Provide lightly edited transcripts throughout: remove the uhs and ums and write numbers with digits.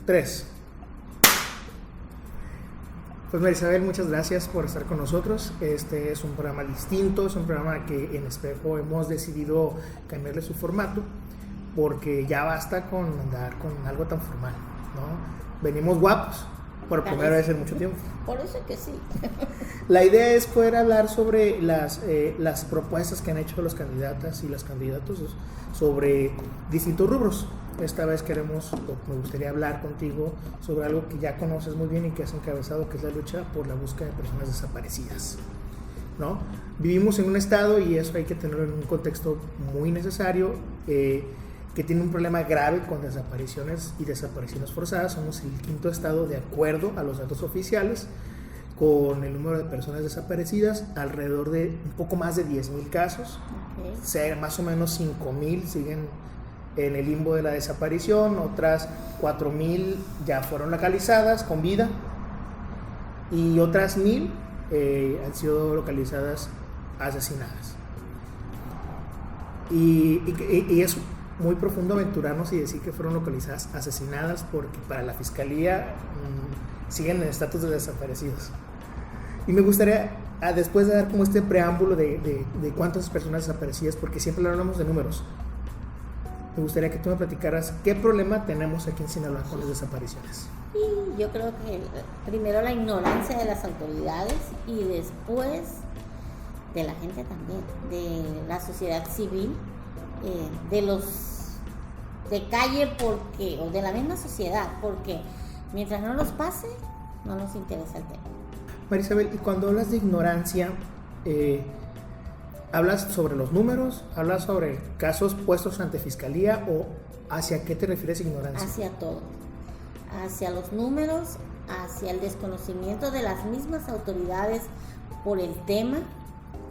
3. Pues Marisabel, muchas gracias por estar con nosotros. Este es un programa distinto, es un programa que en Espejo hemos decidido cambiarle su formato porque ya basta con andar con algo tan formal, ¿no? Venimos guapos por primera vez en mucho tiempo. Por eso que sí. La idea es poder hablar sobre las propuestas que han hecho los candidatas y los candidatos sobre distintos rubros. Esta vez me gustaría hablar contigo sobre algo que ya conoces muy bien y que has encabezado, que es la lucha por la búsqueda de personas desaparecidas, ¿no? Vivimos en un estado, y eso hay que tenerlo en un contexto muy necesario, que tiene un problema grave con desapariciones y desapariciones forzadas. Somos el 5º estado, de acuerdo a los datos oficiales, con el número de personas desaparecidas, alrededor de un poco más de 10,000 casos. Okay. Más o menos 5,000 siguen en el limbo de la desaparición, otras 4,000 ya fueron localizadas con vida y otras 1,000 han sido localizadas asesinadas. Y es muy profundo aventurarnos y decir que fueron localizadas asesinadas, porque para la fiscalía siguen en estatus de desaparecidos. Y me gustaría, después de dar como este preámbulo de cuántas personas desaparecidas, porque siempre hablamos de números, me gustaría que tú me platicaras qué problema tenemos aquí en Sinaloa con las desapariciones. Y yo creo que primero la ignorancia de las autoridades y después de la gente también, de la sociedad civil, de los de calle, porque, o de la misma sociedad, porque mientras no nos pase, no nos interesa el tema. Marisabel, y cuando hablas de ignorancia, ¿hablas sobre los números? ¿Hablas sobre casos puestos ante fiscalía? ¿O hacia qué te refieres ignorancia? Hacia todo, hacia los números, hacia el desconocimiento de las mismas autoridades por el tema,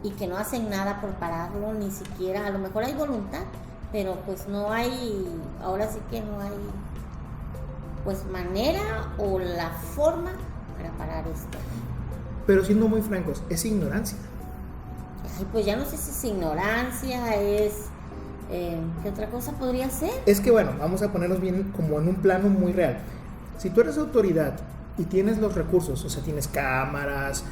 y que no hacen nada por pararlo, ni siquiera, a lo mejor hay voluntad, pero pues no hay, ahora sí que no hay pues manera o la forma para parar esto. Pero siendo muy francos, es ignorancia. Ay, pues ya no sé si es ignorancia, ¿qué otra cosa podría ser? Es que bueno, vamos a ponernos bien como en un plano muy real. Si tú eres autoridad y tienes los recursos, o sea, tienes cámaras,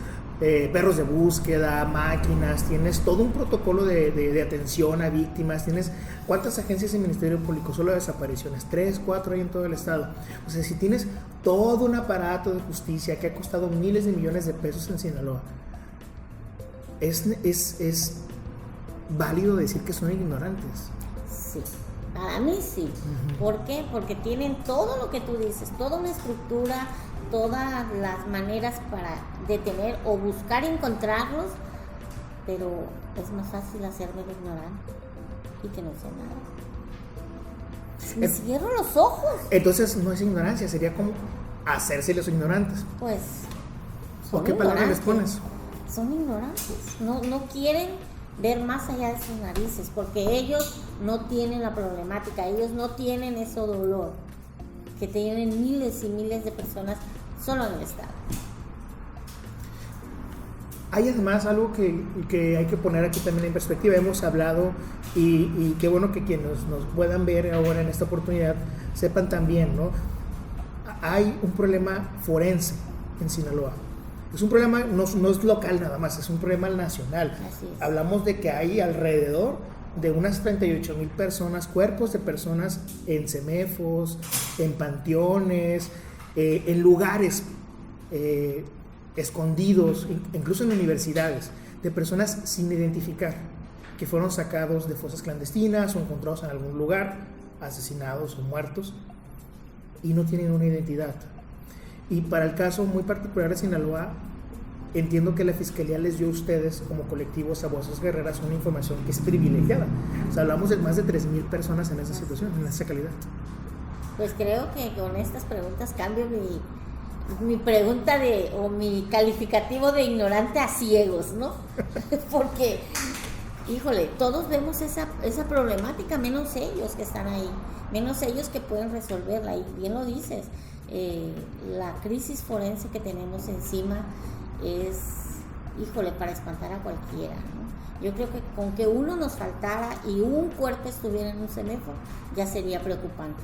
perros de búsqueda, máquinas, tienes todo un protocolo de atención a víctimas, tienes ¿cuántas agencias del Ministerio Público? Solo de desapariciones, 3, 4 hay en todo el estado. O sea, si tienes todo un aparato de justicia que ha costado miles de millones de pesos en Sinaloa, es válido decir que son ignorantes. Sí, para mí sí. Uh-huh. ¿Por qué? Porque tienen todo lo que tú dices, toda una estructura, todas las maneras para detener o buscar encontrarlos, pero es más fácil hacerme ignorante y que no sé nada. Me cierro los ojos. Entonces no es ignorancia, sería como hacerse los ignorantes. Pues ¿o qué palabra les pones? Son ignorantes, no quieren ver más allá de sus narices, porque ellos no tienen la problemática, ellos no tienen ese dolor que tienen miles y miles de personas solo en el estado. Hay además algo que hay que poner aquí también en perspectiva. Hemos hablado y qué bueno que quienes nos puedan ver ahora en esta oportunidad sepan también, ¿no? Hay un problema forense en Sinaloa. Es un problema, no es local nada más, es un problema nacional. Así es. Hablamos de que hay alrededor de unas 38,000 personas, cuerpos de personas en CEMEFOS, en panteones, en lugares escondidos, incluso en universidades, de personas sin identificar, que fueron sacados de fosas clandestinas o encontrados en algún lugar, asesinados o muertos, y no tienen una identidad. Y para el caso muy particular de Sinaloa, entiendo que la Fiscalía les dio a ustedes, como colectivos, a Voces Guerreras, una información que es privilegiada. O sea, hablamos de más de 3,000 personas en esa situación, en esa calidad. Pues creo que con estas preguntas cambio mi pregunta o mi calificativo de ignorante a ciegos, ¿no? Porque, híjole, todos vemos esa problemática, menos ellos que están ahí, menos ellos que pueden resolverla. Y bien lo dices, la crisis forense que tenemos encima es, híjole, para espantar a cualquiera, ¿no? Yo creo que con que uno nos faltara y un cuerpo estuviera en un CEMEFO, ya sería preocupante.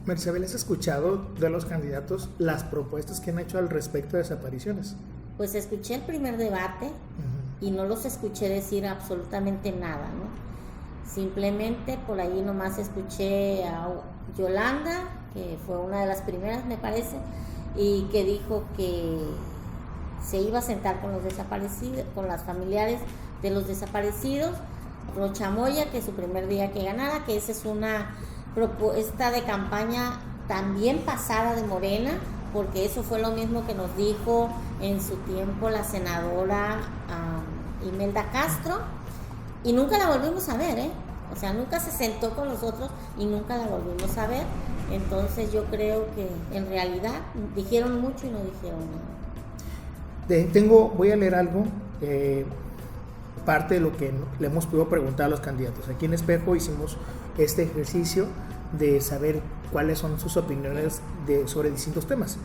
Marcebel, ¿has escuchado de los candidatos las propuestas que han hecho al respecto de desapariciones? Pues escuché el primer debate y no los escuché decir absolutamente nada, ¿no? Simplemente por ahí nomás escuché a Yolanda, que fue una de las primeras, me parece, y que dijo que se iba a sentar con los desaparecidos, con las familiares de los desaparecidos. Rocha Moya, que su primer día que ganara, que esa es una propuesta de campaña también pasada de Morena, porque eso fue lo mismo que nos dijo en su tiempo la senadora Imelda Castro, y nunca la volvimos a ver, o sea, nunca se sentó con nosotros y nunca la volvimos a ver. Entonces yo creo que en realidad dijeron mucho y no dijeron nada. Voy a leer algo, parte de lo que le hemos podido preguntar a los candidatos. Aquí en Espejo hicimos este ejercicio de saber cuáles son sus opiniones sobre distintos temas.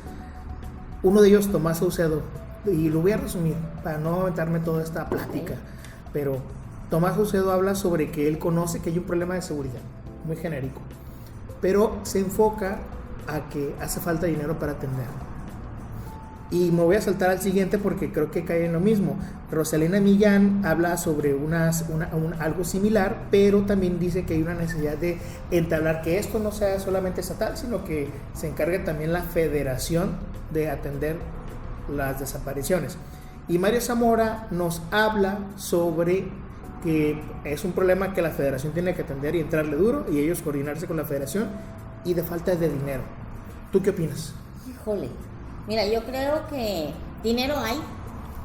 Uno de ellos, Tomás Saucedo, y lo voy a resumir para no aventarme toda esta plática, pero Tomás Saucedo habla sobre que él conoce que hay un problema de seguridad, muy genérico, pero se enfoca a que hace falta dinero para atenderlo. Y me voy a saltar al siguiente porque creo que cae en lo mismo. Rosalena Millán habla sobre algo similar, pero también dice que hay una necesidad de entablar que esto no sea solamente estatal, sino que se encargue también la federación de atender las desapariciones. Y Mario Zamora nos habla sobre que es un problema que la federación tiene que atender y entrarle duro, y ellos coordinarse con la federación, y de falta de dinero. ¿Tú qué opinas? Híjole. Mira, yo creo que dinero hay,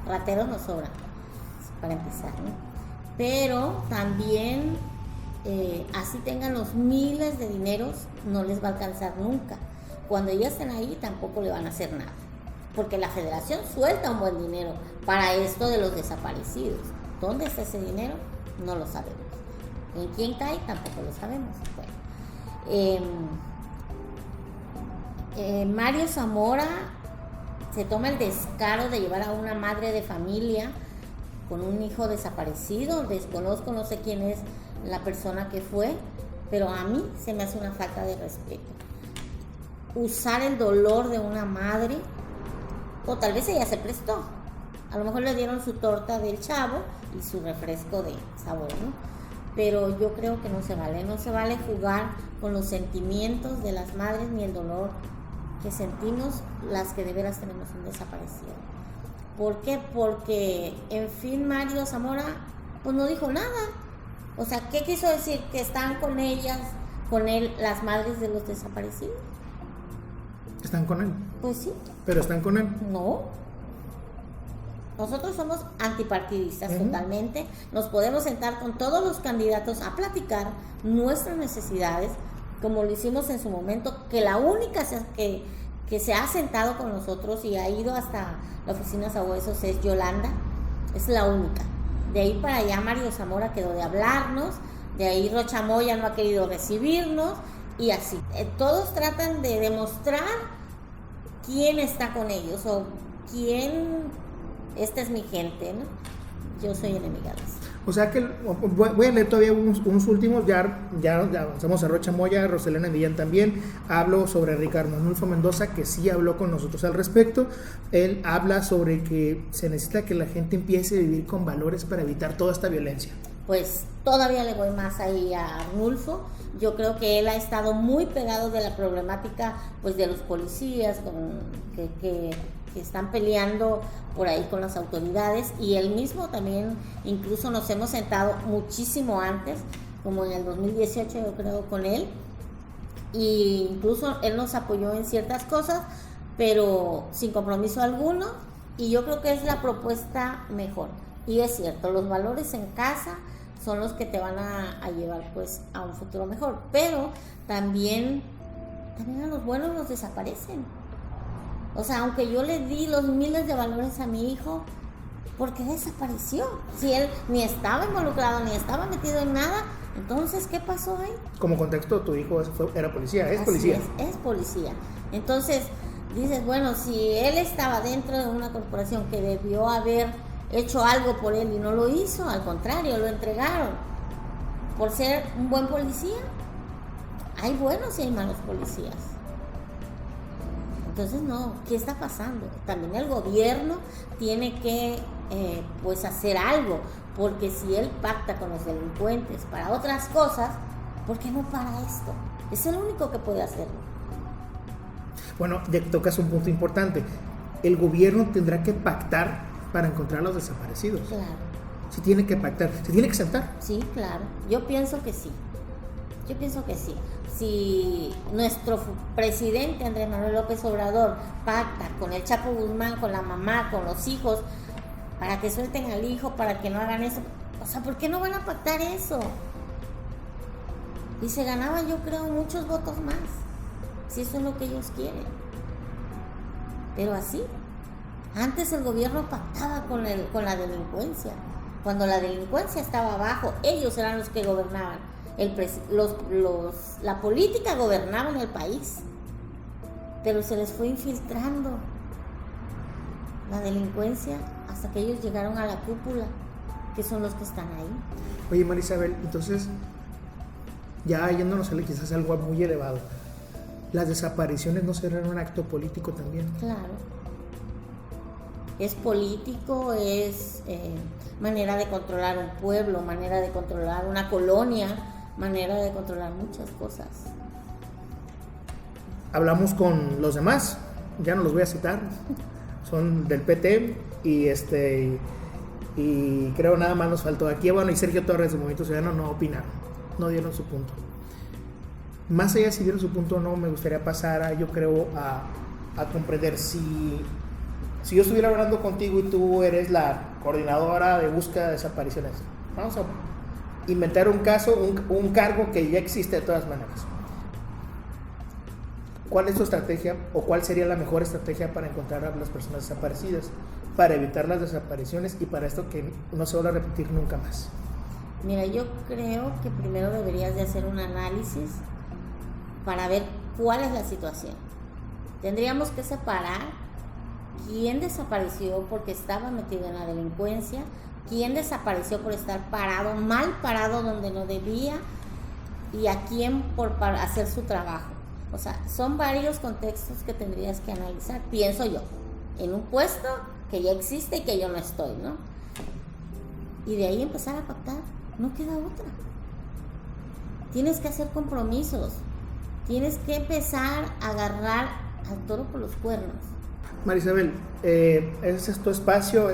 rateros no sobran, para empezar, ¿no? Pero también, así tengan los miles de dineros, no les va a alcanzar nunca. Cuando ya estén ahí, tampoco le van a hacer nada, porque la federación suelta un buen dinero para esto de los desaparecidos. ¿Dónde está ese dinero? No lo sabemos. ¿En quién cae? Tampoco lo sabemos. Bueno, Mario Zamora se toma el descaro de llevar a una madre de familia con un hijo desaparecido. Desconozco, no sé quién es la persona que fue, pero a mí se me hace una falta de respeto. Usar el dolor de una madre, o tal vez ella se prestó. A lo mejor le dieron su torta del chavo y su refresco de sabor, ¿no? Pero yo creo que no se vale jugar con los sentimientos de las madres ni el dolor que sentimos las que de veras tenemos un desaparecido. ¿Por qué? Porque, en fin, Mario Zamora pues no dijo nada. O sea, ¿qué quiso decir? ¿Que están con ellas, con él, las madres de los desaparecidos? ¿Están con él? Pues sí. ¿Pero están con él? No. Nosotros somos antipartidistas totalmente. Nos podemos sentar con todos los candidatos a platicar nuestras necesidades, como lo hicimos en su momento, que la única que se ha sentado con nosotros y ha ido hasta la oficina Sabuesos es Yolanda, es la única. De ahí para allá Mario Zamora quedó de hablarnos, de ahí Rocha Moya no ha querido recibirnos, y así. Todos tratan de demostrar quién está con ellos o quién, esta es mi gente, ¿no? Yo soy enemiga de eso. O sea que voy a leer todavía unos últimos, ya avanzamos a Rocha Moya, Rosalena Millán también. Hablo sobre Ricardo Arnulfo Mendoza, que sí habló con nosotros al respecto. Él habla sobre que se necesita que la gente empiece a vivir con valores para evitar toda esta violencia. Pues todavía le voy más ahí a Arnulfo. Yo creo que él ha estado muy pegado de la problemática pues de los policías que están peleando por ahí con las autoridades, y él mismo también, incluso nos hemos sentado muchísimo antes, como en el 2018 yo creo, con él, e incluso él nos apoyó en ciertas cosas, pero sin compromiso alguno, y yo creo que es la propuesta mejor. Y es cierto, los valores en casa son los que te van a llevar pues a un futuro mejor, pero también a los buenos los desaparecen. O sea, aunque yo le di los miles de valores a mi hijo, ¿por qué desapareció? Si él ni estaba involucrado, ni estaba metido en nada, entonces, ¿qué pasó ahí? Como contexto, tu hijo era policía, es Así policía. Es policía. Entonces, dices, bueno, si él estaba dentro de una corporación que debió haber hecho algo por él y no lo hizo, al contrario, lo entregaron por ser un buen policía. hay buenos y hay malos policías. Entonces, no, ¿qué está pasando? También el gobierno tiene que pues hacer algo, porque si él pacta con los delincuentes para otras cosas, ¿por qué no para esto? Es el único que puede hacerlo. Bueno, ya tocas un punto importante. El gobierno tendrá que pactar para encontrar a los desaparecidos. Claro. Si tiene que pactar, se tiene que sentar. Sí, claro. Yo pienso que sí. Si nuestro presidente Andrés Manuel López Obrador pacta con el Chapo Guzmán, con la mamá, con los hijos, para que suelten al hijo, para que no hagan eso, o sea, ¿por qué no van a pactar eso? Y se ganaban, yo creo, muchos votos más, si eso es lo que ellos quieren. Pero así, antes el gobierno pactaba con la delincuencia. Cuando la delincuencia estaba abajo, ellos eran los que gobernaban. La política gobernaba en el país, pero se les fue infiltrando la delincuencia hasta que ellos llegaron a la cúpula, que son los que están ahí. Oye, Marisabel, entonces, ya yéndonos a quizás algo muy elevado, ¿las desapariciones no serán un acto político también? Claro. Es político, es manera de controlar un pueblo, manera de controlar una colonia, manera de controlar muchas cosas. Hablamos con los demás, ya no los voy a citar, son del PT y creo nada más nos faltó aquí, bueno, y Sergio Torres del Movimiento Ciudadano no opinaron, no dieron su punto. Más allá de si dieron su punto o no, me gustaría pasar yo creo a comprender si yo estuviera hablando contigo y tú eres la coordinadora de búsqueda de desapariciones, vamos a inventar un caso, un cargo que ya existe de todas maneras. ¿Cuál es tu estrategia o cuál sería la mejor estrategia para encontrar a las personas desaparecidas, para evitar las desapariciones y para esto que no se vuelva a repetir nunca más? Mira, yo creo que primero deberías de hacer un análisis para ver cuál es la situación. Tendríamos que separar quién desapareció porque estaba metido en la delincuencia, quién desapareció por estar parado, mal parado donde no debía, y a quién para hacer su trabajo. O sea, son varios contextos que tendrías que analizar, pienso yo, en un puesto que ya existe y que yo no estoy, ¿no? Y de ahí empezar a pactar, no queda otra. Tienes que hacer compromisos, tienes que empezar a agarrar al toro por los cuernos. Marisabel, ese es tu espacio,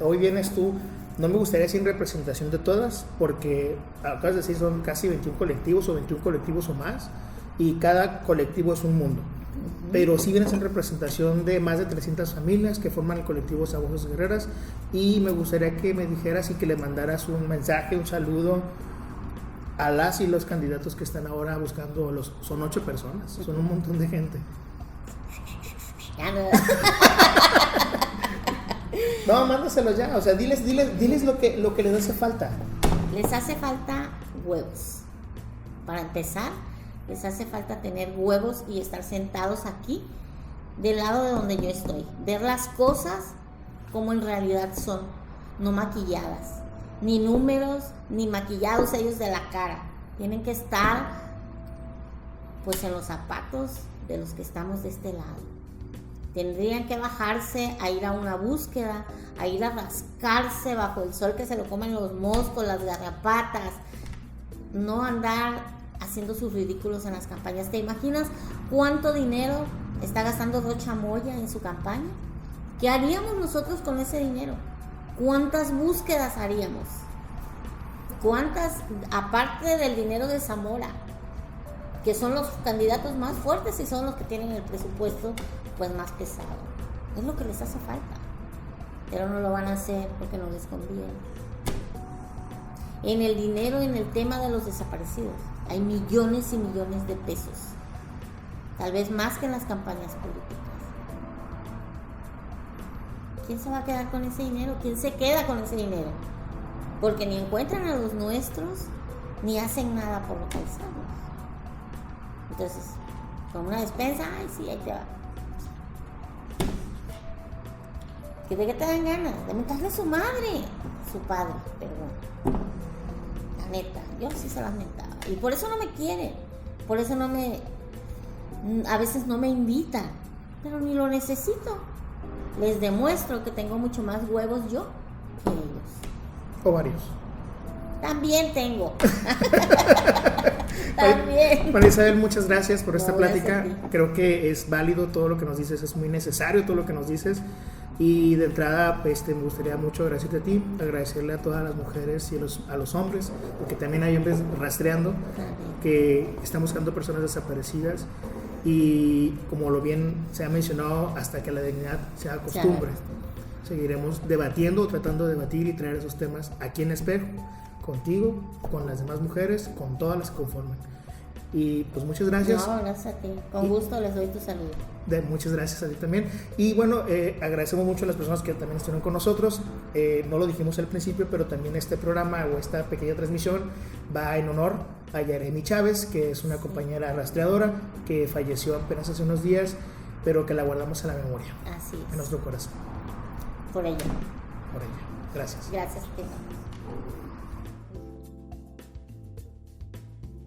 hoy vienes tú. No me gustaría decir representación de todas, porque acabas de decir son casi 21 colectivos o 21 colectivos o más, y cada colectivo es un mundo. Uh-huh. Pero sí vienes en representación de más de 300 familias que forman el colectivo Sabuesos Guerreras, y me gustaría que me dijeras y que le mandaras un mensaje, un saludo a las y los candidatos que están ahora buscando, son 8 personas, son un montón de gente. No, mándaselos ya, o sea, diles lo que les hace falta. Les hace falta huevos. Para empezar, les hace falta tener huevos y estar sentados aquí, del lado de donde yo estoy. Ver las cosas como en realidad son, no maquilladas. Ni números, ni maquillados ellos de la cara. Tienen que estar, pues, en los zapatos de los que estamos de este lado. Tendrían que bajarse a ir a una búsqueda, a ir a rascarse bajo el sol que se lo comen los moscos, las garrapatas, no andar haciendo sus ridículos en las campañas. ¿Te imaginas cuánto dinero está gastando Rocha Moya en su campaña? ¿Qué haríamos nosotros con ese dinero? ¿Cuántas búsquedas haríamos? ¿Cuántas, aparte del dinero de Zamora, que son los candidatos más fuertes y son los que tienen el presupuesto pues más pesado? Es lo que les hace falta, pero no lo van a hacer porque no les conviene. En el dinero, en el tema de los desaparecidos, hay millones y millones de pesos, tal vez más que en las campañas políticas. ¿Quién se va a quedar con ese dinero? ¿Quién se queda con ese dinero? Porque ni encuentran a los nuestros, ni hacen nada por localizarlos. Entonces, con una despensa, ay sí, ahí te va. ¿De qué te dan ganas? De mentarle a su madre, su padre, perdón. La neta, yo sí se las mentaba. Y por eso no me quieren. Por eso a veces no me invita, pero ni lo necesito. Les demuestro que tengo mucho más huevos yo que ellos. Ovarios. También tengo. También. María Isabel, muchas gracias por esta No, plática. gracias a ti. Creo que es válido todo lo que nos dices, es muy necesario todo lo que nos dices. Y de entrada, me gustaría mucho agradecerte a ti, agradecerle a todas las mujeres y a los hombres, porque también hay hombres rastreando, que están buscando personas desaparecidas. Y como lo bien se ha mencionado, hasta que la dignidad sea costumbre. Seguiremos debatiendo, tratando de debatir y traer esos temas aquí en Espejo, contigo, con las demás mujeres, con todas las que conforman. Y pues muchas gracias. No, gracias a ti. Con gusto les doy tu saludo. Muchas gracias a ti también. Y bueno, agradecemos mucho a las personas que también estuvieron con nosotros. No lo dijimos al principio, pero también este programa o esta pequeña transmisión va en honor a Yaremi Chávez, que es una compañera rastreadora que falleció apenas hace unos días, pero que la guardamos en la memoria. Así es. En nuestro corazón. Por ella. Por ella. Gracias. Gracias a ti.